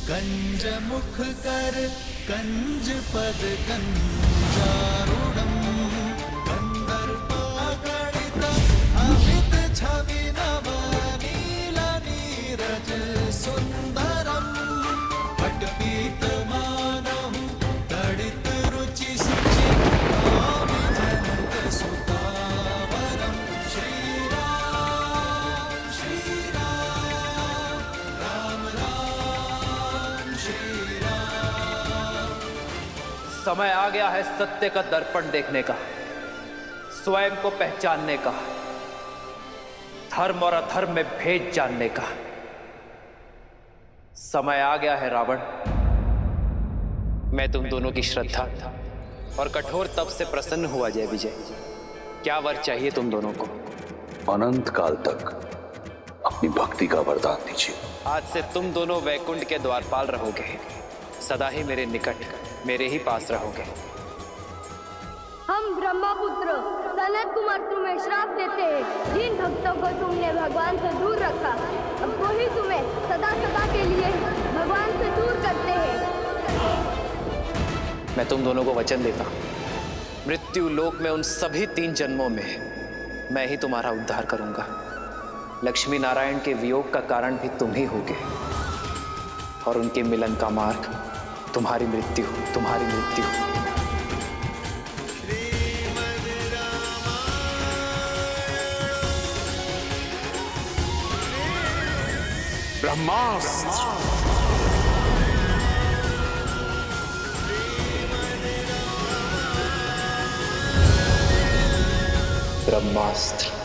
कंज मुख कर कंज पद कंजारूढ़म कंदर्पागणित अमित छवि नव नील नीरज सुंदरम पटपीतमानं तडित रुचि सुचि आविजनत सुतावरम श्री राम राम राम श्री राम। समय आ गया है सत्य का दर्पण देखने का, स्वयं को पहचानने का, धर्म और अधर्म में भेद जानने का। समय आ गया है रावण। मैं तुम दोनों की श्रद्धा और कठोर तप से प्रसन्न हुआ जय विजय। क्या वर चाहिए तुम दोनों को? अनंत काल तक अपनी भक्ति का वरदान दीजिए। आज से तुम दोनों वैकुंठ के द्वारपाल रहोगे, सदा ही मेरे निकट, मेरे ही पास रहोगे। हम ब्रह्मपुत्र सनत कुमार तुम्हें श्राप देते हैं। जिन भक्तों को तुमने भगवान से दूर रखा, अब वही तुम्हें सदा सदा के लिए भगवान से दूर करते हैं। मैं तुम दोनों को वचन देता हूं, मृत्यु लोक में उन सभी 3 जन्मों में मैं ही तुम्हारा उद्धार करूंगा। लक्ष्मी नारायण के वियोग का कारण भी तुम ही होगे और उनके मिलन का मार्ग तुम्हारी मृत्यु, तुम्हारी मृत्यु। ब्रह्मास्त्र। ब्रह्मास्त्र।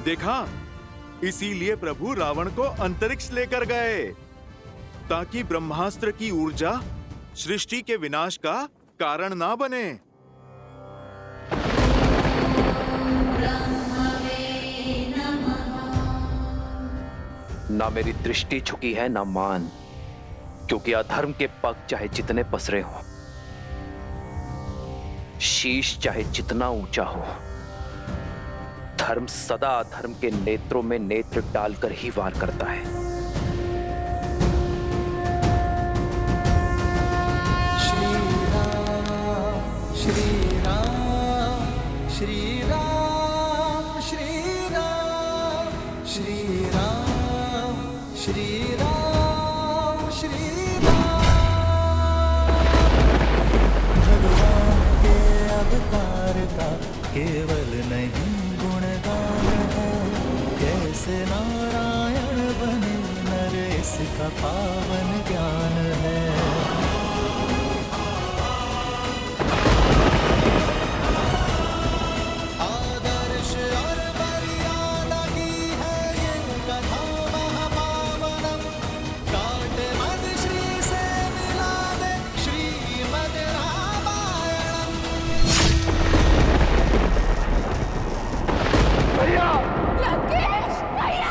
देखा, इसीलिए प्रभु रावण को अंतरिक्ष लेकर गए, ताकि ब्रह्मास्त्र की ऊर्जा सृष्टि के विनाश का कारण ना बने। ना मेरी दृष्टि झुकी है ना मान, क्योंकि अधर्म के पग चाहे जितने पसरे हों, शीश चाहे जितना ऊंचा हो, धर्म सदा अधर्म के नेत्रों में नेत्र डालकर ही वार करता है। श्री राम श्री राम श्री राम श्री राम श्री राम श्री राम श्री राम। भगवान के अवतार का केवल नहीं गुणगान है, कैसे नारायण बने नर इसका पावन ज्ञान है। आदर्श और मर्यादा की है ये कथा महापावनम, काट मद श्री से मिला दे श्रीमद रामायणम। लंकेश भैया!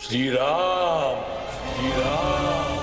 श्री राम, श्री राम।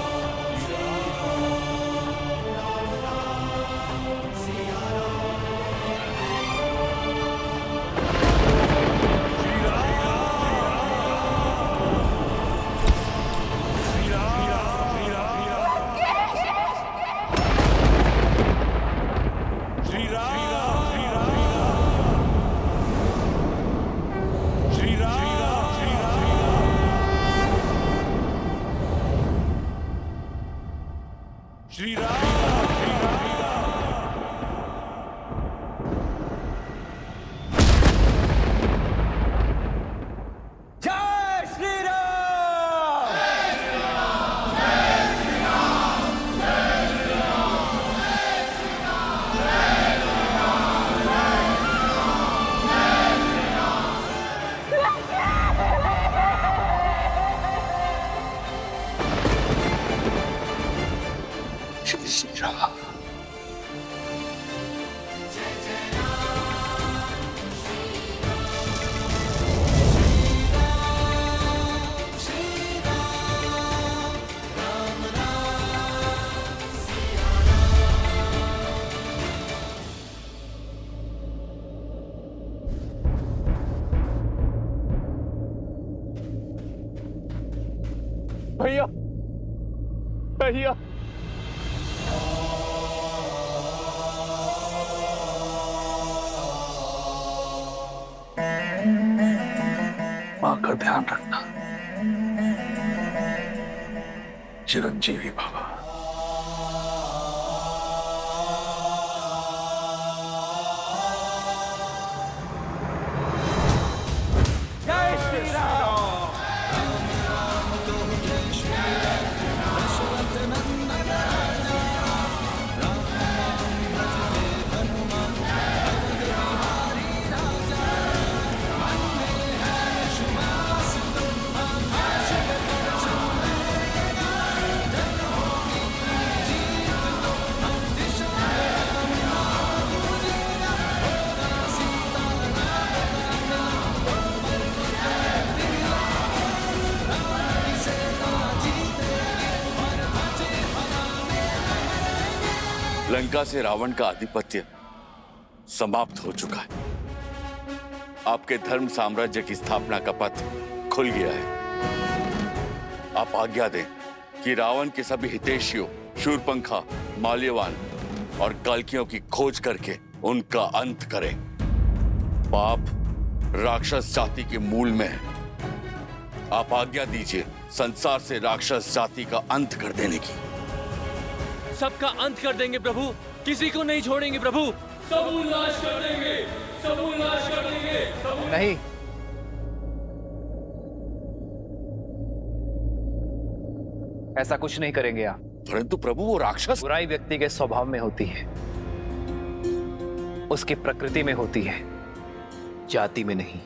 श्री राम, जय श्री राम। श्री श्री राम। भैया भैया मां का ध्यान रखना। चिरंजीवी बाबा। जय श्री राम। लंका से रावण का आधिपत्य समाप्त हो चुका है। आपके धर्म साम्राज्य की स्थापना का पथ खुल गया है। आप आज्ञा दें कि रावण के सभी हितैषियों शूरपंखा, माल्यवान और कल्कियों की खोज करके उनका अंत करें। पाप राक्षस जाति के मूल में है। आप आज्ञा दीजिए संसार से राक्षस जाति का अंत कर देने की। सबका अंत कर देंगे प्रभु, किसी को नहीं छोड़ेंगे प्रभु। सबूत नाश कर देंगे, सबूत नाश कर देंगे। नहीं, ऐसा कुछ नहीं करेंगे आप। परंतु प्रभु वो राक्षस। बुराई व्यक्ति के स्वभाव में होती है, उसकी प्रकृति में होती है, जाति में नहीं।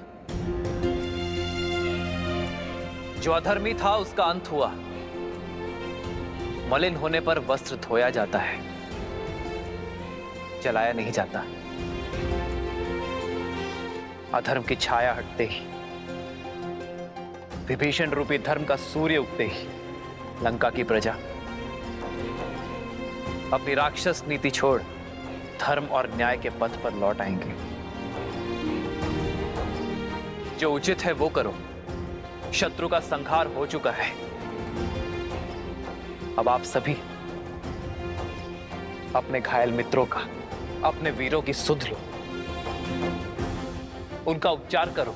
जो अधर्मी था उसका अंत हुआ। मलिन होने पर वस्त्र धोया जाता है, जलाया नहीं जाता। अधर्म की छाया हटते ही, विभीषण रूपी धर्म का सूर्य उगते ही लंका की प्रजा अपनी राक्षस नीति छोड़ धर्म और न्याय के पथ पर लौट आएंगे। जो उचित है वो करो। शत्रु का संहार हो चुका है। अब आप सभी अपने घायल मित्रों का, अपने वीरों की सुध लो, उनका उपचार करो।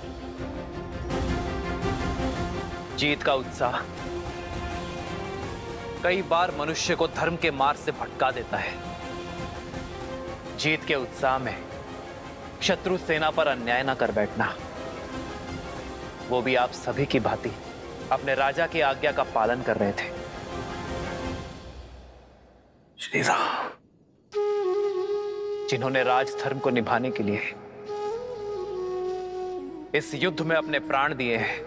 जीत का उत्साह कई बार मनुष्य को धर्म के मार्ग से भटका देता है। जीत के उत्साह में शत्रु सेना पर अन्याय न कर बैठना, वो भी आप सभी की भांति अपने राजा की आज्ञा का पालन कर रहे थे। श्री राम। जिन्होंने राज धर्म को निभाने के लिए इस युद्ध में अपने प्राण दिए हैं,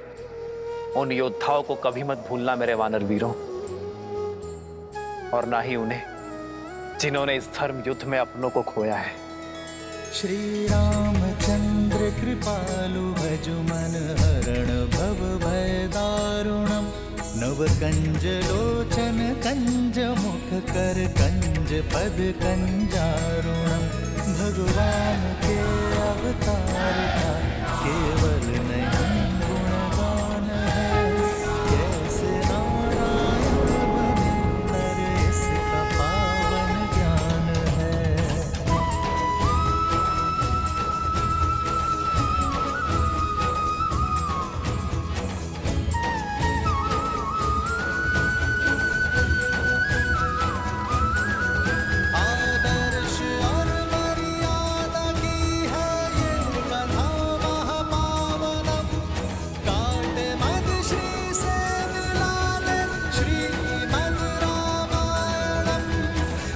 उन योद्धाओं को कभी मत भूलना मेरे वानर वीरों, और ना ही उन्हें जिन्होंने इस धर्म युद्ध में अपनों को खोया है। श्री रामचंद्र दयाद्र कृपालु भजु मन हरण भव भय दारुणम नव कंज लोचन कंज मुख कर कंज पद कंजारुणम भगवान के अवतार का केवल नहीं गुणगान है कैसे नारायण बने नर इसका पावन ज्ञान है। आदर्श और मर्यादा की है ये कथा महापावनम काटे मद श्री से मिला दे श्रीमद् रामायणम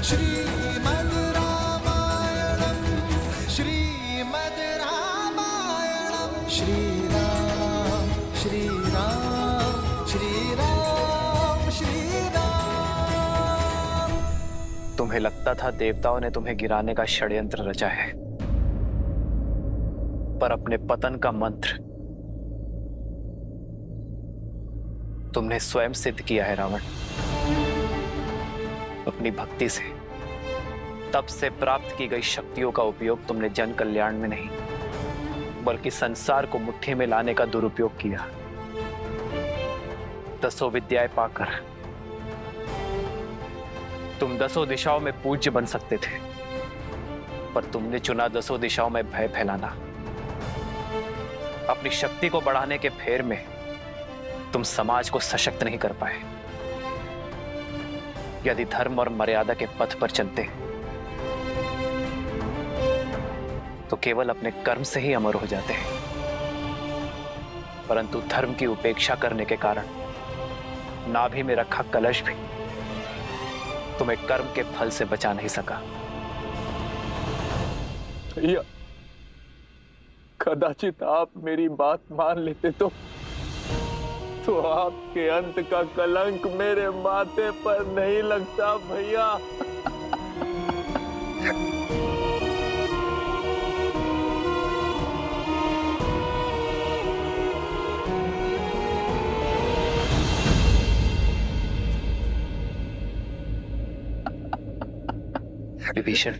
श्रीमद् रामायणम श्रीमद् रामायणम श्री राम श्री राम श्री राम श्री राम। तुम्हें लगता था देवताओं ने तुम्हें गिराने का षड्यंत्र रचा है, पर अपने पतन का मंत्र तुमने स्वयं सिद्ध किया है रावण। अपनी भक्ति से तब से प्राप्त की गई शक्तियों का उपयोग तुमने जन कल्याण में नहीं बल्कि संसार को मुट्ठी में लाने का दुरुपयोग किया। 10 विद्याएं पाकर तुम 10 दिशाओं में पूज्य बन सकते थे, पर तुमने चुना 10 दिशाओं में भय फैलाना। अपनी शक्ति को बढ़ाने के फेर में तुम समाज को सशक्त नहीं कर पाए। यदि धर्म और मर्यादा के पथ पर चलते तो केवल अपने कर्म से ही अमर हो जाते हैं, परंतु धर्म की उपेक्षा करने के कारण नाभि में रखा कलश भी तुम्हें कर्म के फल से बचा नहीं सका। भैया, कदाचित आप मेरी बात मान लेते तो आपके अंत का कलंक मेरे माथे पर नहीं लगता भैया। विभीषण,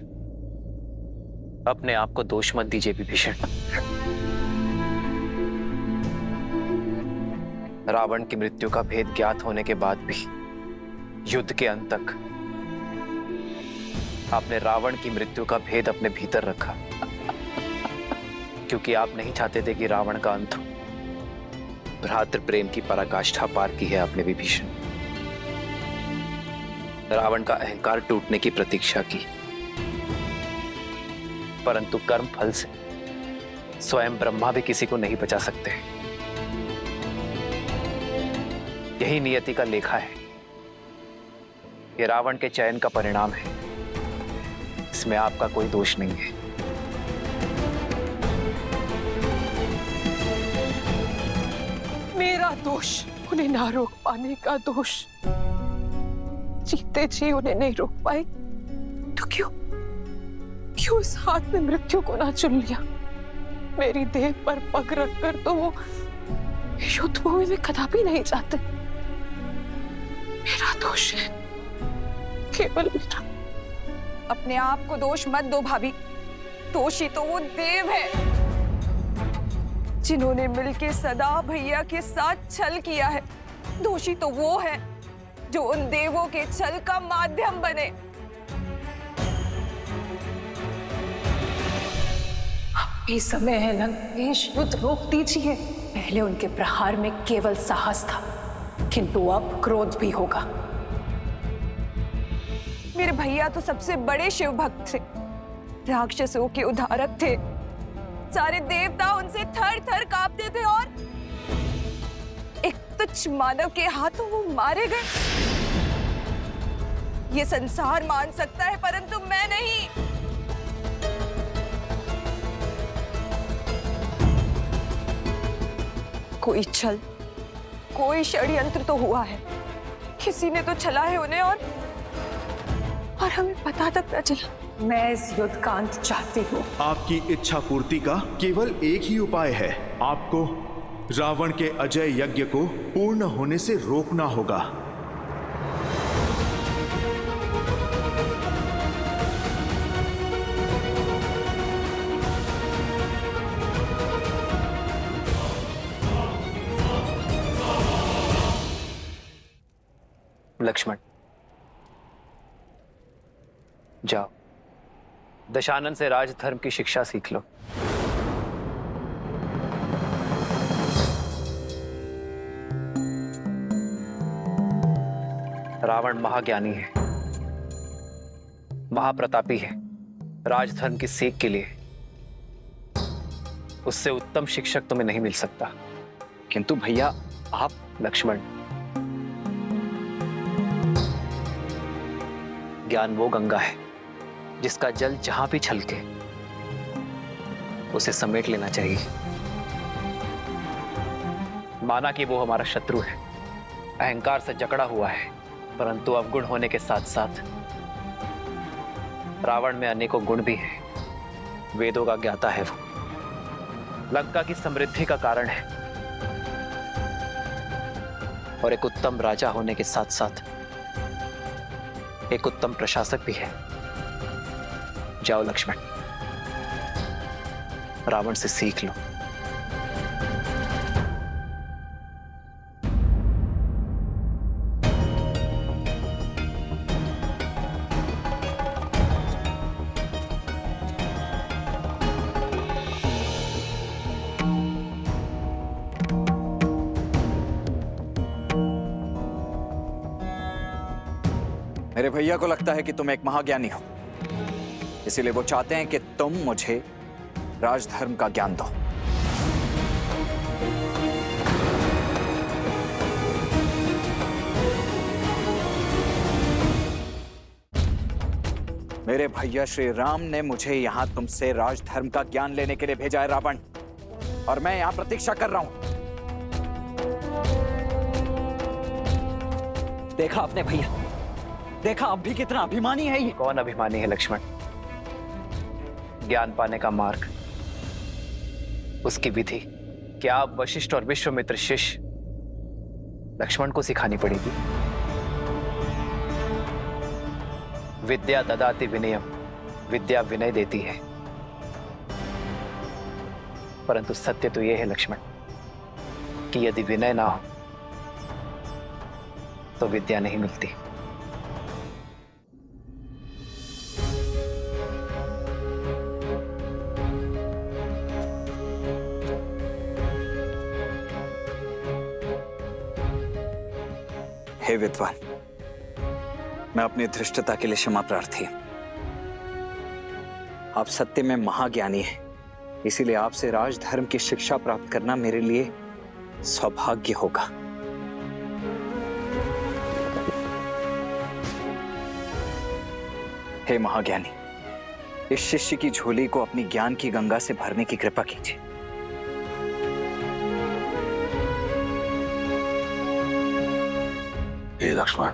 अपने आप को दोष मत दीजिए विभीषण। रावण की मृत्यु का भेद ज्ञात होने के बाद भी युद्ध के अंत तक आपने रावण की मृत्यु का भेद अपने भीतर रखा, क्योंकि आप नहीं चाहते थे कि रावण का अंत हो। भ्रातृ प्रेम की पराकाष्ठा पार की है आपने विभीषण। रावण का अहंकार टूटने की प्रतीक्षा की, परंतु कर्म फल से स्वयं ब्रह्मा भी किसी को नहीं बचा सकते। यही नियति का लेखा है। ये रावण के चयन का परिणाम है, इसमें आपका कोई दोष नहीं है। मेरा दोष उन्हें ना रोक पाने का दोष। जीते जी उन्हें नहीं रोक पाए तो क्यों उस हाथ में मृत्यु को ना चुन लिया। मेरी देह पर पग रखकर तो वो युद्ध भूमि में कदापि नहीं जाते। मेरा दोष है, केवल मेरा। अपने आप को दोष मत दो भाभी। दोषी तो वो देव है जिन्होंने मिलके सदा भैया के साथ छल किया है। दोषी तो वो है जो उन देवों के छल का माध्यम बने। अभी समय है लंकेश, युद्ध रोक दीजिए। पहले उनके प्रहार में केवल साहस था, किंतु अब क्रोध भी होगा। मेरे भैया तो सबसे बड़े शिव भक्त थे, राक्षसों के उद्धारक थे। सारे देवता उनसे थर थर कांपते थे और एक तुच्छ मानव के हाथों वो मारे गए। ये संसार मान सकता है, परंतु मैं नहीं। कोई छल, कोई षड्यंत्र तो हुआ है। किसी ने तो छला है उन्हें और हमें पता तक न चला। मैं इस युद्ध का अंत चाहती हूँ। आपकी इच्छा पूर्ति का केवल एक ही उपाय है। आपको रावण के अजय यज्ञ को पूर्ण होने से रोकना होगा। लक्ष्मण, जाओ दशानन से राजधर्म की शिक्षा सीख लो। रावण महाज्ञानी है, महाप्रतापी है। राजधर्म की सीख के लिए उससे उत्तम शिक्षक तुम्हें नहीं मिल सकता। किंतु भैया आप। लक्ष्मण, ज्ञान वो गंगा है जिसका जल जहां भी छलके उसे समेट लेना चाहिए। माना कि वो हमारा शत्रु है, अहंकार से जकड़ा हुआ है, परंतु अवगुण होने के साथ साथ रावण में अनेकों गुण भी हैं। वेदों का ज्ञाता है वो, लंका की समृद्धि का कारण है और एक उत्तम राजा होने के साथ साथ एक उत्तम प्रशासक भी है। जाओ लक्ष्मण, रावण से सीख लो। मेरे भैया को लगता है कि तुम एक महाज्ञानी हो, इसीलिए वो चाहते हैं कि तुम मुझे राजधर्म का ज्ञान दो। मेरे भैया श्री राम ने मुझे यहां तुमसे राजधर्म का ज्ञान लेने के लिए भेजा है रावण, और मैं यहां प्रतीक्षा कर रहा हूं। देखा आपने भैया, देखा अब भी कितना अभिमानी है ये। कौन अभिमानी है लक्ष्मण? ज्ञान पाने का मार्ग, उसकी विधि क्या आप वशिष्ठ और विश्वामित्र शिष्य लक्ष्मण को सिखानी पड़ेगी। विद्या ददाति विनयम, विद्या विनय देती है, परंतु सत्य तो यह है लक्ष्मण कि यदि विनय ना हो तो विद्या नहीं मिलती। हे विद्वान, मैं अपनी धृष्टता के लिए क्षमा प्रार्थी हूं। आप सत्य में महाज्ञानी हैं, इसीलिए आपसे राजधर्म की शिक्षा प्राप्त करना मेरे लिए सौभाग्य होगा। हे महाज्ञानी, इस शिष्य की झोली को अपनी ज्ञान की गंगा से भरने की कृपा कीजिए। हे लक्ष्मण,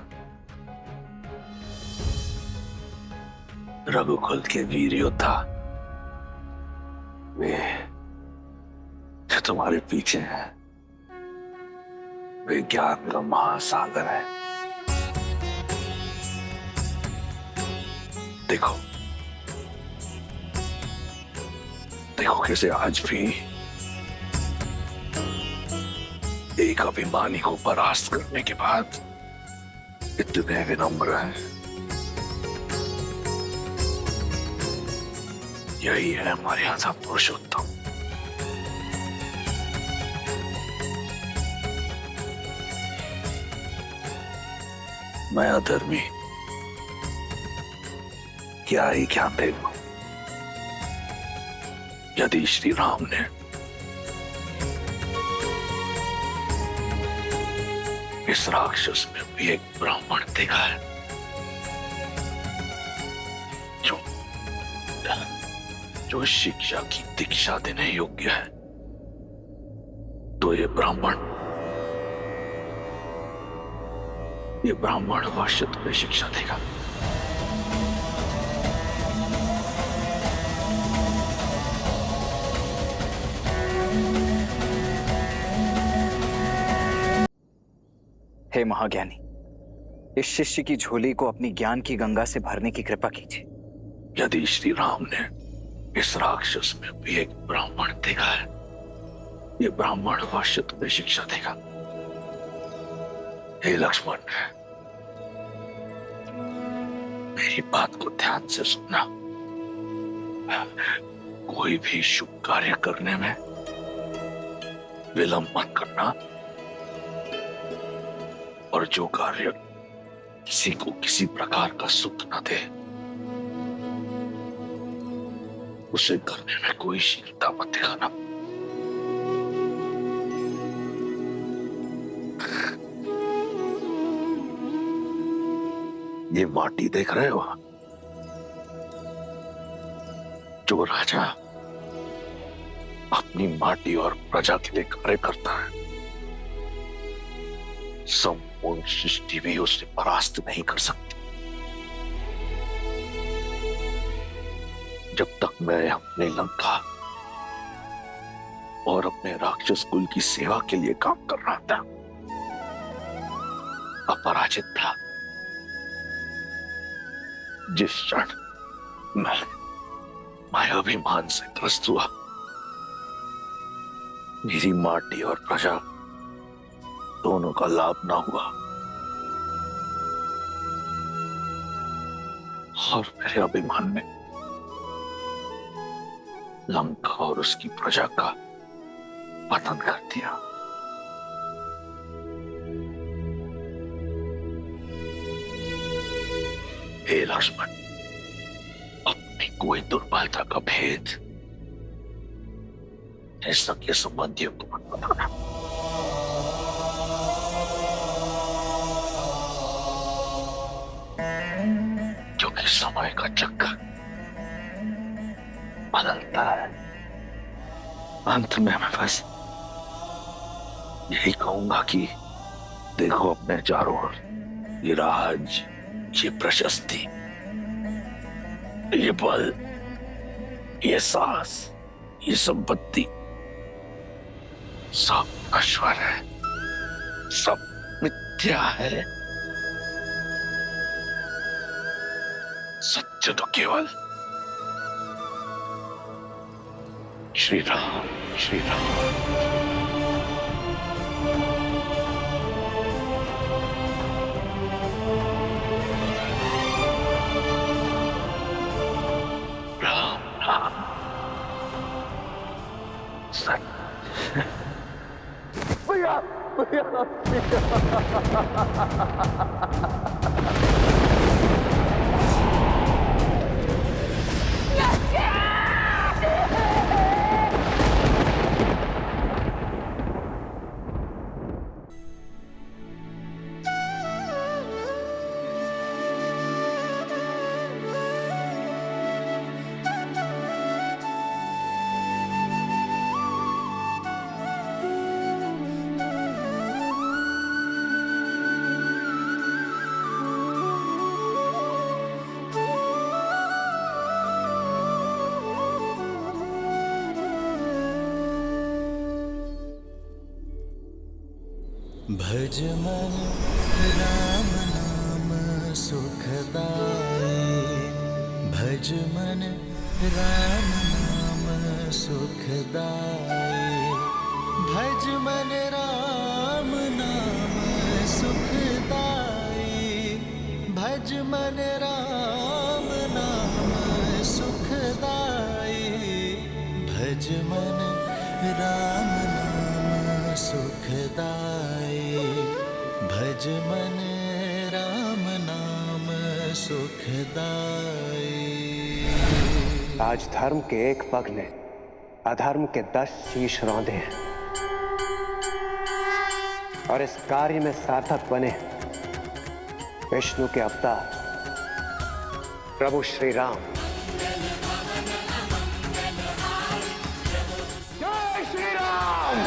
रघुकुल के वीर योद्धा वे जो तुम्हारे पीछे हैं, वे ज्ञान का महासागर है। देखो देखो कैसे आज भी एक अभिमानी को परास्त करने के बाद इतने विनम्र हैं। यही है मर्यादा पुरुषोत्तम। मैं अधर्मी क्या ही ज्ञान दे दूं? यदि श्री राम ने इस राक्षस में भी एक ब्राह्मण देखा है जो शिक्षा की दीक्षा देने योग्य है, तो ये ब्राह्मण अवश्य तुम्हें शिक्षा देगा। हे महाज्ञानी, इस शिष्य की झोली को अपनी ज्ञान की गंगा से भरने की कृपा कीजिए। यदि श्री राम ने इस राक्षस में भी एक ब्राह्मण देखा है, ये ब्राह्मण अवश्य तुम्हें शिक्षा देगा। हे लक्ष्मण, मेरी बात को ध्यान से सुनना। कोई भी शुभ कार्य करने में विलंब मत करना, और जो कार्य किसी को किसी प्रकार का सुख न दे, उसे करने में कोई शीलता मत दिखाना। ये माटी देख रहे हो? जो राजा अपनी माटी और प्रजा के लिए कार्य करता है, संपूर्ण सृष्टि भी उसे परास्त नहीं कर सकती। जब तक मैं अपने लंका और अपने राक्षस कुल की सेवा के लिए काम कर रहा था, अपराजित था, जिस क्षण मैं अभिमान से ग्रस्त हुआ, मेरी माटी और प्रजा दोनों का लाभ ना हुआ, और मेरे अभिमान में लंका और उसकी प्रजा का पतन कर दिया। हे लक्ष्मण, अपनी कोई दुर्बलता का भेद सगे संबंधियों को मत बताना। क्योंकि समय का चक्कर बदलता है। अंत में मैं बस यही कहूंगा कि देखो अपने चारों ओर, ये राज, ये प्रशस्ति, ये बल, ये साहस, ये संपत्ति सब नश्वर है, सब मिथ्या है। सत्य तो केवल श्री राम, श्री राम। राम राम सत्य। भैया भैया भज मन राम नाम सुखदाई, भज मन राम नाम सुखदाई, भज मन राम नाम सुखदाई, भज मन राम नाम सुखदाई, भज मन राम नाम सुखदाई, भज मन राम नाम सुखदाई। आज धर्म के एक पग ने अधर्म के 10 शीश रौंदे हैं, और इस कार्य में सार्थक बने विष्णु के अवतार प्रभु श्री राम। जय श्री राम।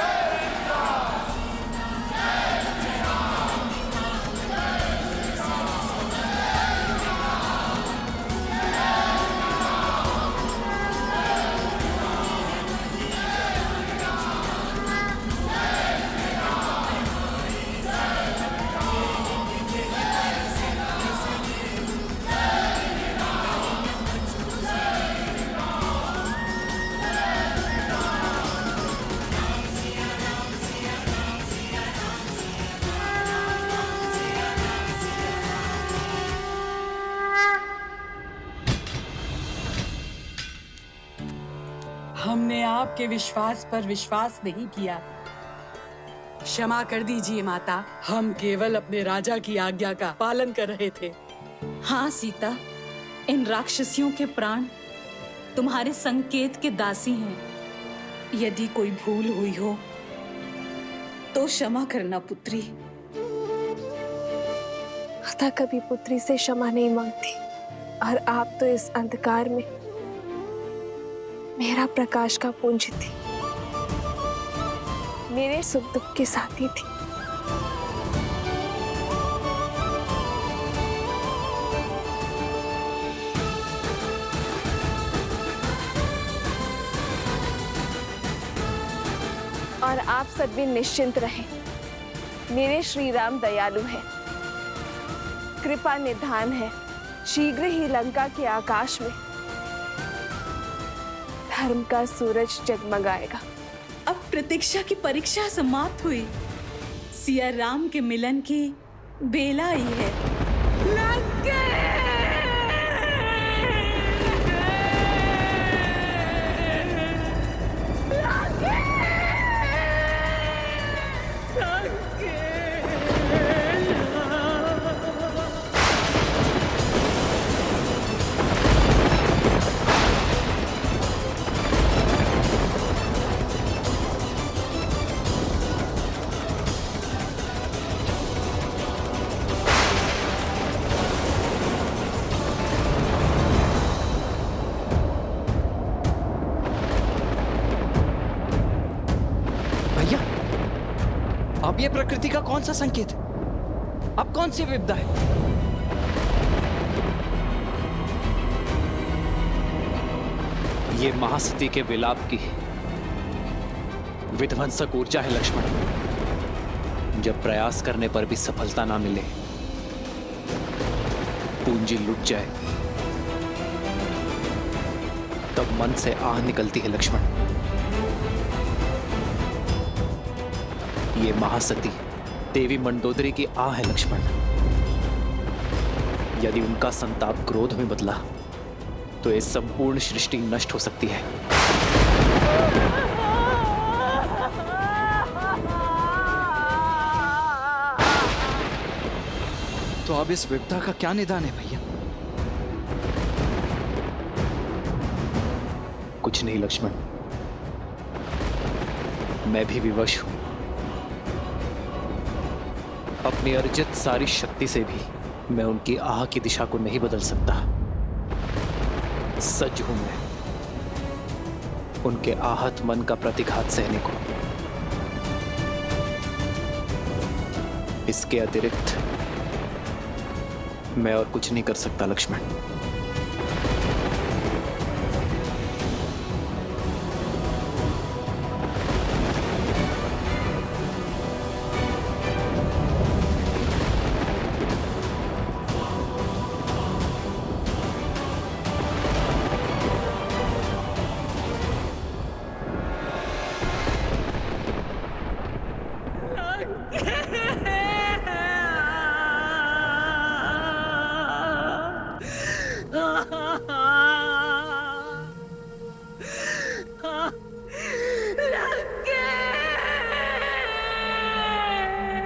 हमने आपके विश्वास पर विश्वास नहीं किया। क्षमा कर दीजिए माता, हम केवल अपने राजा की आज्ञा का पालन कर रहे थे। हाँ सीता, इन राक्षसियों के प्राण तुम्हारे संकेत के दासी हैं। यदि कोई भूल हुई हो तो क्षमा करना पुत्री। माता कभी पुत्री से क्षमा नहीं मांगती, और आप तो इस अंधकार में मेरा प्रकाश का पुंज थी, मेरे सुख दुख के साथी थी। और आप सब भी निश्चिंत रहें, मेरे श्री राम दयालु हैं, कृपा निधान है। शीघ्र ही लंका के आकाश में धर्म का सूरज जगमगाएगा। अब प्रतीक्षा की परीक्षा समाप्त हुई। सिया राम के मिलन की बेला आई है। अब ये प्रकृति का कौन सा संकेत है? अब कौन सी विपदा है? ये महासती के विलाप की विध्वंसक ऊर्जा है लक्ष्मण। जब प्रयास करने पर भी सफलता ना मिले, पूंजी लुट जाए, तब मन से आह निकलती है लक्ष्मण। ये महासती देवी मंडोदरी की आह है लक्ष्मण। यदि उनका संताप क्रोध में बदला तो ये संपूर्ण सृष्टि नष्ट हो सकती है। तो अब इस विपदा का क्या निदान है भैया? कुछ नहीं लक्ष्मण, मैं भी विवश हूं। अपनी अर्जित सारी शक्ति से भी मैं उनकी आह की दिशा को नहीं बदल सकता। सज्ज हूं मैं उनके आहत मन का प्रतिघात सहने को। इसके अतिरिक्त मैं और कुछ नहीं कर सकता लक्ष्मण।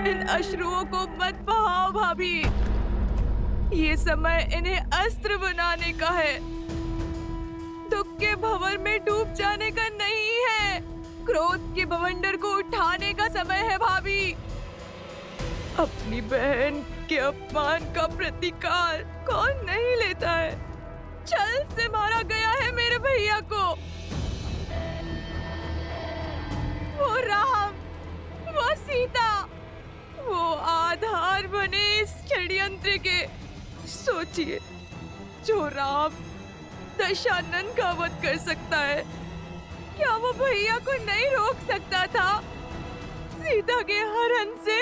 इन अश्रुओं को मत बहाओ भाभी, ये समय इन्हें अस्त्र बनाने का है, दुख के भंवर में डूब जाने का नहीं है। क्रोध के बवंडर को उठाने का समय है भाभी। अपनी बहन के अपमान का प्रतिकार कौन नहीं लेता है? छल से मारा गया है मेरे भैया को। वो राम, वो सीता, वो आधार बने इस षड्यंत्र के। सोचिए, जो राम दशानन का वध कर सकता है, क्या वो भैया को नहीं रोक सकता था सीता के हरण से?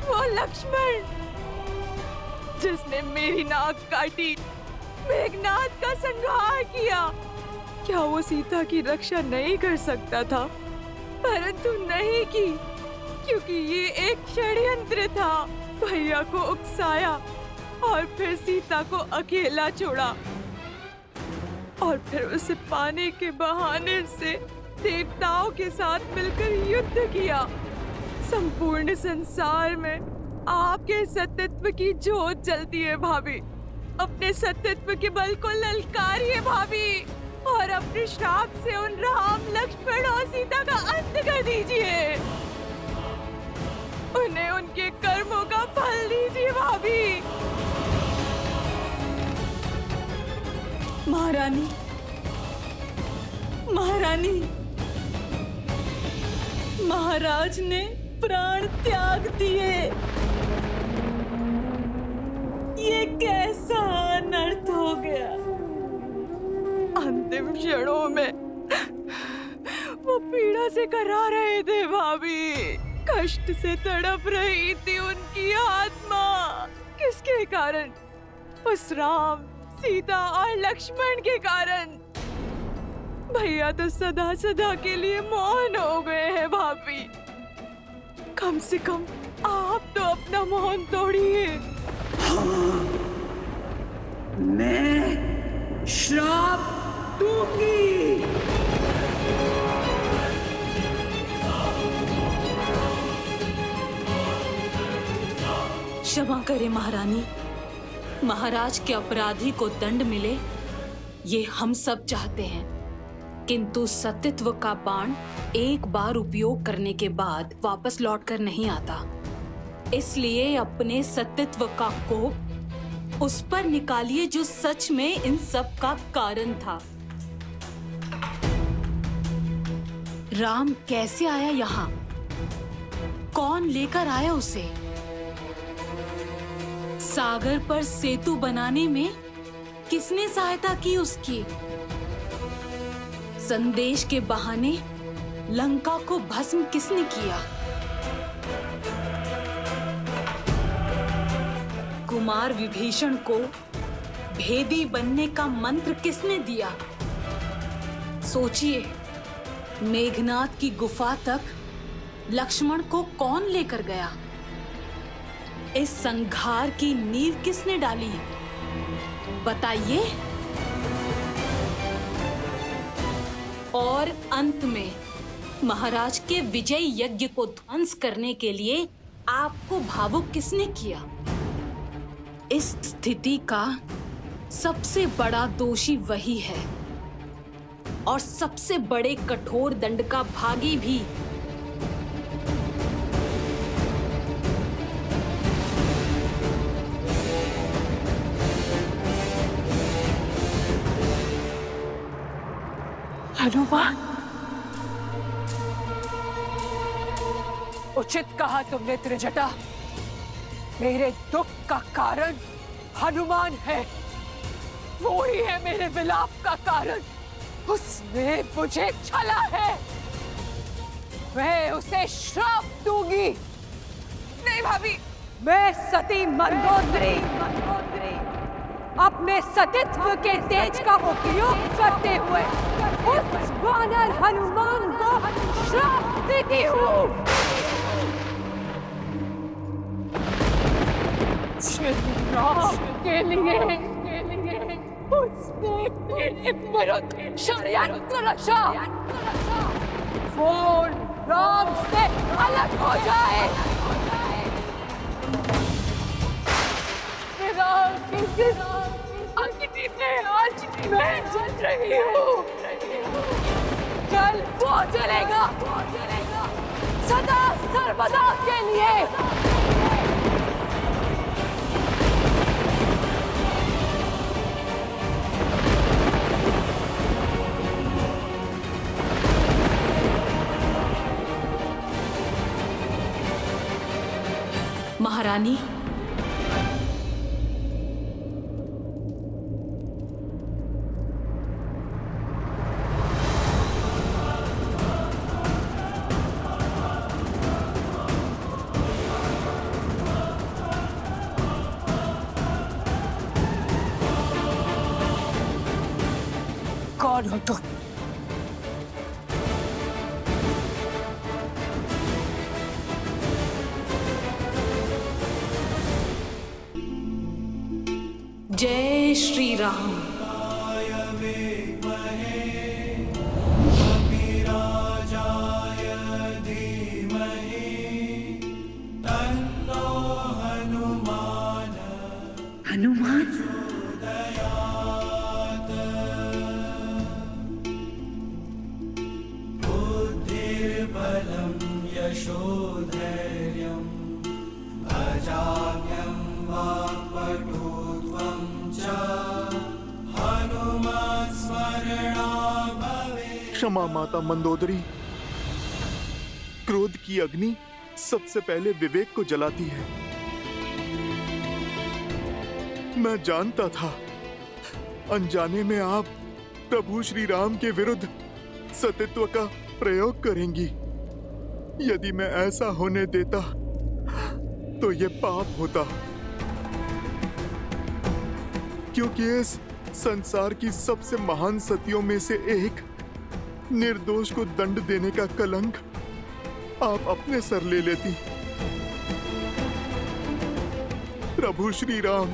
वो लक्ष्मण जिसने मेरी नाक काटी, मेघनाद का संहार किया, क्या वो सीता की रक्षा नहीं कर सकता था? परंतु नहीं की, क्योंकि ये एक षड्यंत्र था। भैया को उकसाया और फिर सीता को अकेला छोड़ा, और फिर उसे पाने के बहाने से देवताओं के साथ मिलकर युद्ध किया। संपूर्ण संसार में आपके सत्यत्व की जोत जलती है भाभी। अपने सत्यत्व के बल को ललकारिए भाभी और अपने श्राप से उन राम, लक्ष्मण और सीता का अंत कर दीजिए। उन्हें उनके कर्मों का फल दीजिए भाभी। महारानी, महारानी, महाराज ने प्राण त्याग दिए। ये कैसा अनर्थ हो गया। अंतिम क्षणों में वो पीड़ा से करा रहे थे भाभी। कष्ट से तड़प रही थी उनकी आत्मा। किसके कारण? उस राम, सीता और लक्ष्मण के कारण। भैया तो सदा सदा के लिए मौन हो गए हैं भाभी। कम से कम आप तो अपना मौन तोड़िए। मैं श्राप दूंगी। क्षमा करें महारानी। महाराज के अपराधी को दंड मिले, ये हम सब चाहते हैं। किंतु सत्यत्व का बाण एक बार उपयोग करने के बाद वापस लौटकर नहीं आता। इसलिए अपने सत्यत्व का कोप उस पर निकालिए जो सच में इन सब का कारण था। राम कैसे आया यहाँ? कौन लेकर आया उसे? सागर पर सेतु बनाने में किसने सहायता की उसकी? संदेश के बहाने लंका को भस्म किसने किया? कुमार विभीषण को भेदी बनने का मंत्र किसने दिया? सोचिए, मेघनाद की गुफा तक लक्ष्मण को कौन लेकर गया? इस संघार की नींव किसने डाली? बताइए। और अंत में महाराज के विजय यज्ञ को ध्वंस करने के लिए आपको भावुक किसने किया? इस स्थिति का सबसे बड़ा दोषी वही है और सबसे बड़े कठोर दंड का भागी भी। हनुमान, उचित कहा तुमने त्रिजटा। मेरे दुख का कारण हनुमान है। वो ही है मेरे विलाप का कारण। उसने मुझे छला है। मैं उसे श्राप दूंगी। नहीं भाभी। मैं सती मंदोदरी अपने सतीत्व के तेज का उपयोग करते हुए उस वानर हनुमान को श्राप देती हूँ। राम के लिए उसने मेरे विरुद्ध षड्यंत्र रचा। वो राम से अलग हो जाए। आज मैं जल रही हूँ। कल वो जलेगा, सदा सर्वदा के लिए। महारानी, कौन हो तुम? जय श्री राम। क्षमा माता मंदोदरी। क्रोध की अग्नि सबसे पहले विवेक को जलाती है। मैं जानता था अनजाने में आप प्रभु श्री राम के विरुद्ध सतीत्व का प्रयोग करेंगी। यदि मैं ऐसा होने देता तो ये पाप होता, क्योंकि इस संसार की सबसे महान सतियों में से एक निर्दोष को दंड देने का कलंक आप अपने सर ले लेती। प्रभु श्री राम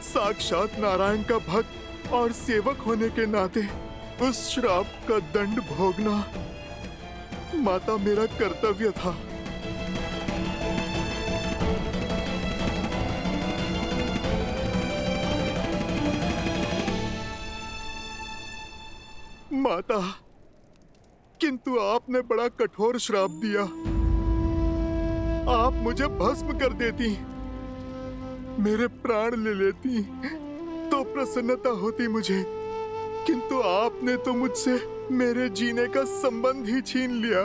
साक्षात नारायण का भक्त और सेवक होने के नाते उस श्राप का दंड भोगना माता मेरा कर्तव्य था। माता, किंतु आपने बड़ा कठोर श्राप दिया। आप मुझे भस्म कर देती, मेरे प्राण ले लेती तो प्रसन्नता होती मुझे, किंतु आपने तो मुझसे मेरे जीने का संबंध ही छीन लिया।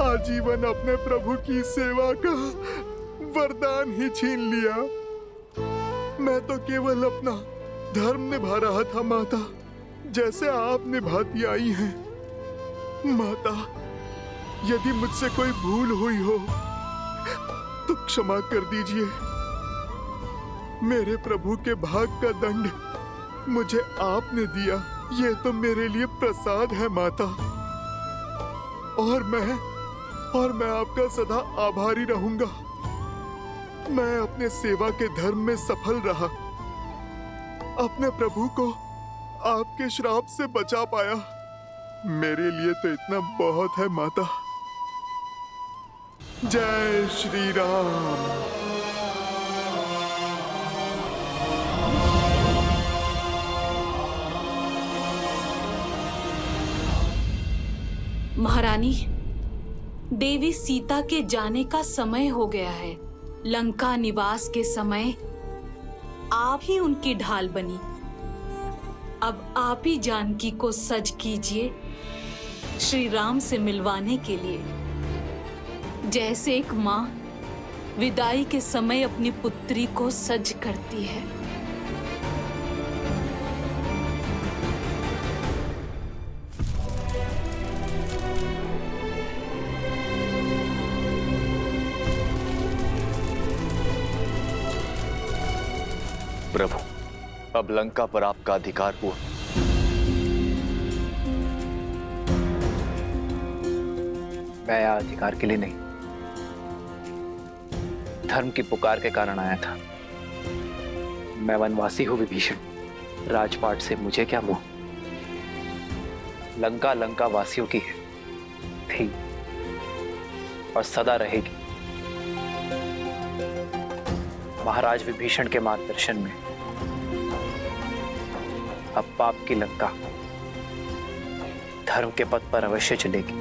आजीवन अपने प्रभु की सेवा का वरदान ही छीन लिया। मैं तो केवल अपना धर्म निभा रहा था माता, जैसे आप निभाती आई हैं। माता, यदि मुझसे कोई भूल हुई हो तो क्षमा कर दीजिए। मेरे प्रभु के भाग का दंड मुझे आपने दिया, ये तो मेरे लिए प्रसाद है माता। और मैं आपका सदा आभारी रहूंगा। मैं अपने सेवा के धर्म में सफल रहा, अपने प्रभु को आपके श्राप से बचा पाया। मेरे लिए तो इतना बहुत है माता। जय श्री राम। महारानी, देवी सीता के जाने का समय हो गया है। लंका निवास के समय आप ही उनकी ढाल बनी। अब आप ही जानकी को सज कीजिए श्री राम से मिलवाने के लिए, जैसे एक माँ विदाई के समय अपनी पुत्री को सज करती है। प्रभु, अब लंका पर आपका अधिकार हुआ। मैं यहाँ अधिकार के लिए नहीं, धर्म की पुकार के कारण आया था। मैं वनवासी हूं विभीषण, राजपाट से मुझे क्या मोह। लंका लंका वासियों की है, थी और सदा रहेगी। महाराज विभीषण के मार्गदर्शन में अब पाप की लंका धर्म के पथ पर अवश्य चलेगी।